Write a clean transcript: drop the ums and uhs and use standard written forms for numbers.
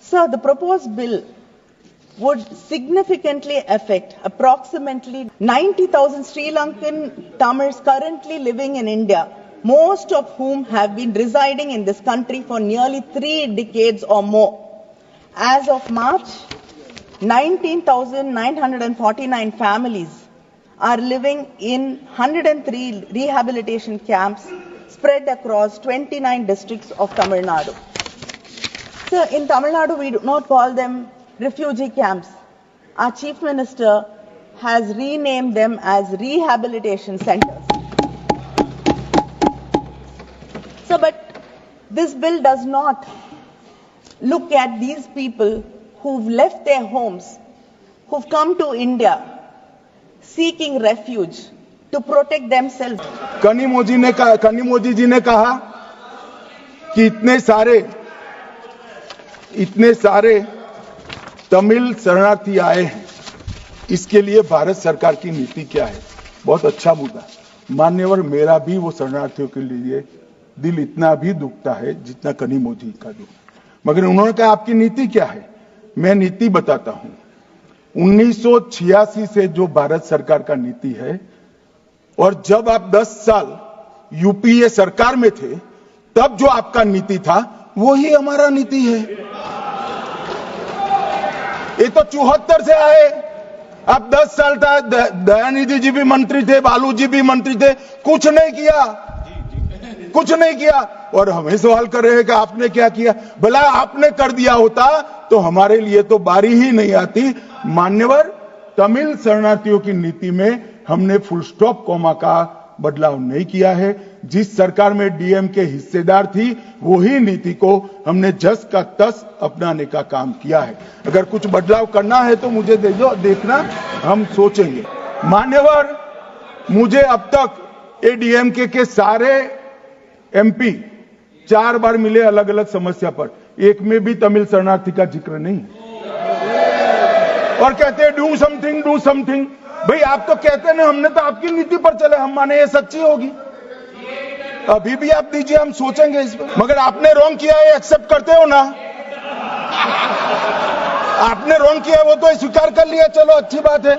Sir, the proposed bill would significantly affect approximately 90,000 Sri Lankan Tamils currently living in India, most of whom have been residing in this country for nearly 3 decades or more. As of March, 19,949 families are living in 103 rehabilitation camps spread across 29 districts of Tamil Nadu. So in Tamil Nadu, we do not call them refugee camps. Our Chief Minister has renamed them as rehabilitation centers. So, but this bill does not look at these people who've left their homes, who've come to India seeking refuge to protect themselves. Kanimozhi जी ने कहा कि इतने सारे तमिल शरणार्थी आए हैं, इसके लिए भारत सरकार की नीति क्या है। बहुत अच्छा मुद्दा। मान्यवर, मेरा भी वो शरणार्थियों के लिए दिल इतना भी दुखता है जितना कनिमोजी का दुख। मगर उन्होंने कहा आपकी नीति क्या है। मैं नीति बताता हूं। 1986 से जो भारत सरकार का नीति है, और जब आप 10 साल यूपीए सरकार में थे, तब जो आपका नीति था वही हमारा नीति है। ये तो 74 से आए। अब 10 साल था, दयानिधि जी भी मंत्री थे, बालू जी भी मंत्री थे, कुछ नहीं किया। और हमें सवाल कर रहे हैं कि आपने क्या किया। भला आपने कर दिया होता तो हमारे लिए तो बारी ही नहीं आती। मान्यवर, तमिल शरणार्थियों की नीति में हमने फुल स्टॉप कॉमा का बदलाव नहीं किया है। जिस सरकार में डीएम के हिस्सेदार थी, वही नीति को हमने जस का तस अपनाने का काम किया है। अगर कुछ बदलाव करना है तो मुझे दे दो, देखना, हम सोचेंगे। मान्यवर, मुझे अब तक एडीएमके के सारे एमपी 4 बार मिले अलग अलग समस्या पर, एक में भी तमिल शरणार्थी का जिक्र नहीं। और कहते हैं डू समथिंग। भाई आप तो कहते हैं ना, हमने तो आपकी नीति पर चले, हम माने ये सच्ची होगी। अभी भी आप दीजिए, हम सोचेंगे इस पर। मगर आपने रॉन्ग किया है, एक्सेप्ट करते हो ना। आपने रॉन्ग किया वो तो स्वीकार कर लिया, चलो अच्छी बात है।